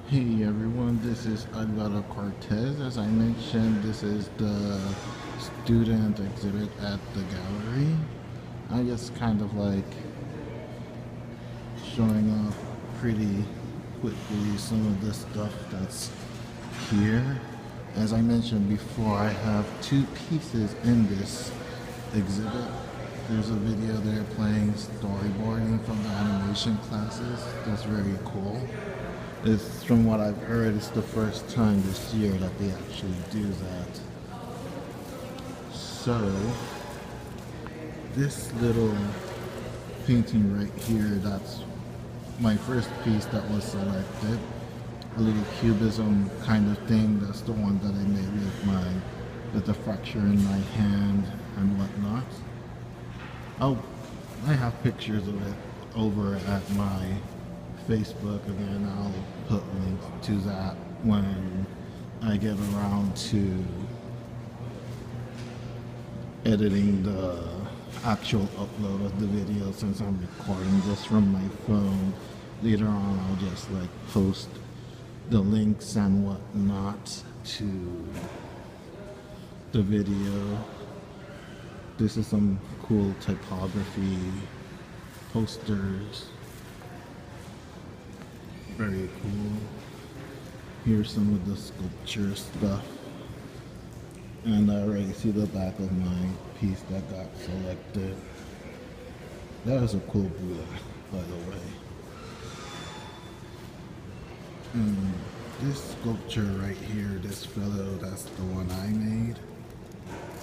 Hey everyone, this is Alvaro Cortez. As I mentioned, this is the student exhibit at the gallery. I just kind of like showing off pretty quickly some of the stuff that's here. As I mentioned before, I have two pieces in this exhibit. There's a video there playing storyboarding from the animation classes. That's very cool. It's from what I've heard, it's the first time this year that they actually do that. So this little painting right here, that's my first piece that was selected. A little cubism kind of thing. That's the one that I made with the fracture in my hand and whatnot. Oh, I have pictures of it over at my Facebook, and then I'll put links to that when I get around to editing the actual upload of the video. Since I'm recording this from my phone, later on I'll just like post the links and whatnot to the video. This is some cool typography, posters, very cool. Here's some of the sculpture stuff. And I already see the back of my piece that got selected. That is a cool blue, by the way. And this sculpture right here, this fellow, that's the one I made.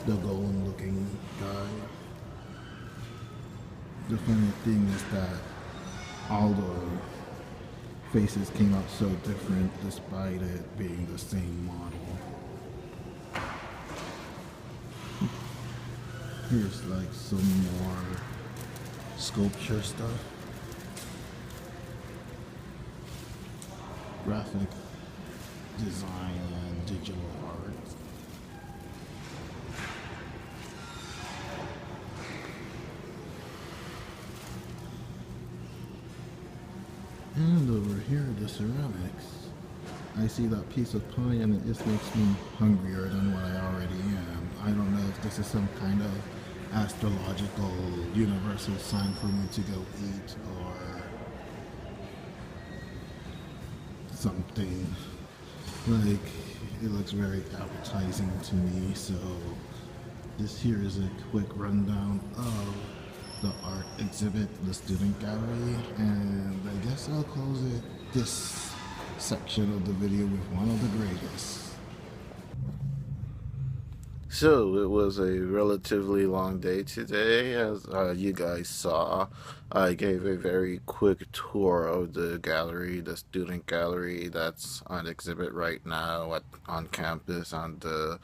The golem looking guy. The funny thing is that all the faces came out so different despite it being the same model. Here's like some more sculpture stuff. Graphic design and digital art. And over here, the ceramics. I see that piece of pie and it just makes me hungrier than what I already am. I don't know if this is some kind of astrological universal sign for me to go eat or something. Like, it looks very appetizing to me, so this here is a quick rundown of the art exhibit, the student gallery, and I guess I'll close it this section of the video with one of the greatest. So it was a relatively long day today, as you guys saw. I gave a very quick tour of the gallery, the student gallery that's on exhibit right now on campus on the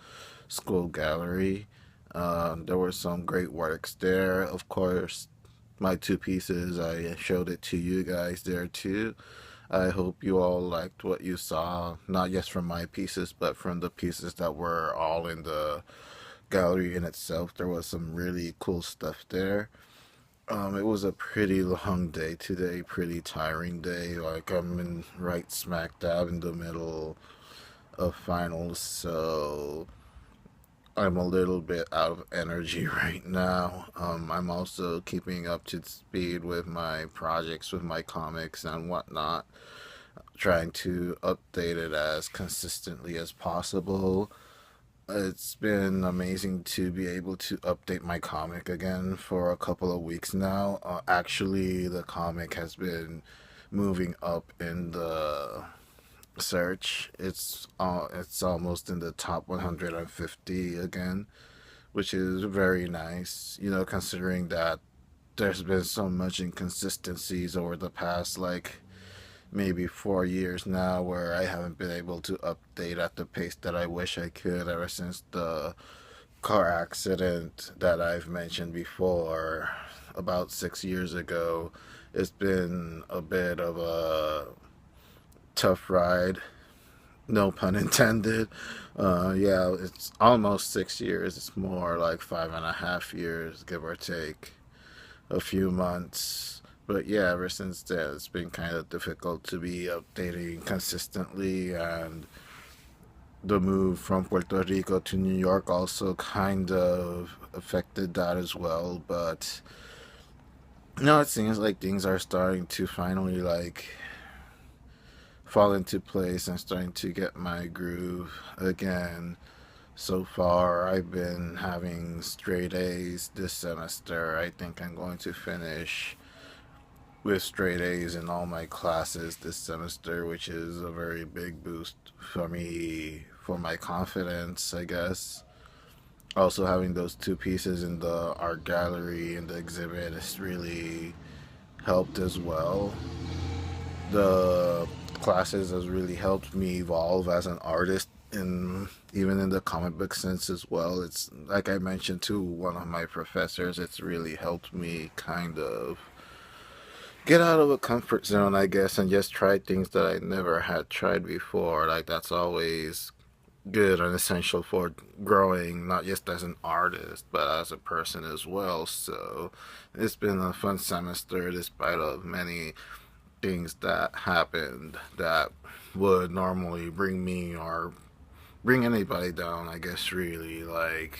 school gallery. There were some great works there. Of course, my two pieces, I showed it to you guys there too. I hope you all liked what you saw, not just from my pieces, but from the pieces that were all in the gallery in itself. There was some really cool stuff there. It was a pretty long day today, pretty tiring day. Like I'm in right smack dab in the middle of finals, so I'm a little bit out of energy right now. I'm also keeping up to speed with my projects, with my comics and whatnot, trying to update it as consistently as possible. It's been amazing to be able to update my comic again for a couple of weeks now. Actually, the comic has been moving up in the search. It's almost in the top 150 again, which is very nice. You know, considering that there's been so much inconsistencies over the past like maybe 4 years now where I haven't been able to update at the pace that I wish I could ever since the car accident that I've mentioned before about 6 years ago. It's been a bit of a tough ride, no pun intended. Yeah, it's almost 6 years. It's more like 5.5 years, give or take a few months. But yeah, ever since then, it's been kind of difficult to be updating consistently, and the move from Puerto Rico to New York also kind of affected that as well. But no, it seems like things are starting to finally like fall into place and starting to get my groove again. So far, I've been having straight A's this semester. I think I'm going to finish with straight A's in all my classes this semester, which is a very big boost for me, for my confidence, I guess. Also, having those two pieces in the art gallery and the exhibit has really helped as well. The classes has really helped me evolve as an artist, in even in the comic book sense as well. It's like I mentioned to one of my professors, it's really helped me kind of get out of a comfort zone, I guess, and just try things that I never had tried before. Like that's always good and essential for growing, not just as an artist, but as a person as well. So it's been a fun semester despite of many things that happened that would normally bring me or bring anybody down, I guess, really. Like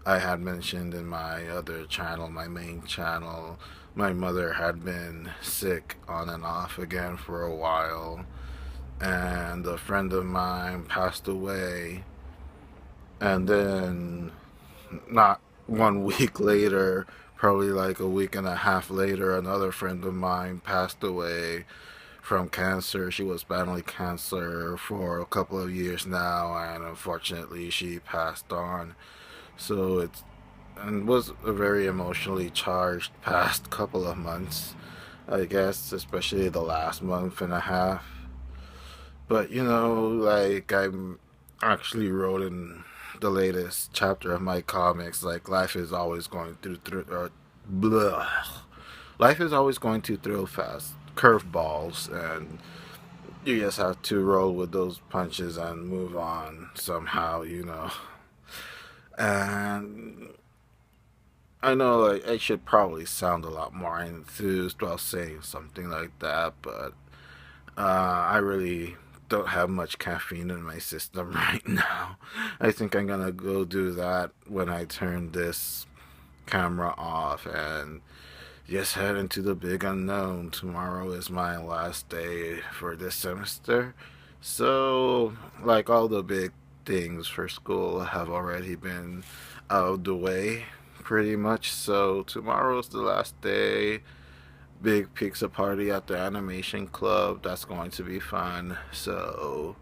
I had mentioned in my other channel, my main channel, my mother had been sick on and off again for a while, and a friend of mine passed away, and then not 1 week later, probably like a week and a half later, another friend of mine passed away from cancer. She was battling cancer for a couple of years now, and unfortunately, she passed on. So it's and was a very emotionally charged past couple of months, I guess, especially the last month and a half. But like I'm actually wrote in the latest chapter of my comics, like life is always going through blah. Life is always going to throw fast curveballs, and you just have to roll with those punches and move on somehow. And I know like I should probably sound a lot more enthused while saying something like that, but I really don't have much caffeine in my system right now. I think I'm gonna go do that when I turn this camera off and just head into the big unknown. Tomorrow is my last day for this semester. So, like all the big things for school have already been out of the way, pretty much. So, tomorrow's the last day. Big pizza party at the animation club. That's going to be fun. So,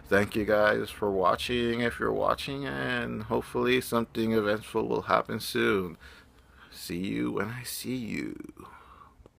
thank you guys for watching if you're watching, and hopefully something eventful will happen soon. See you when I see you.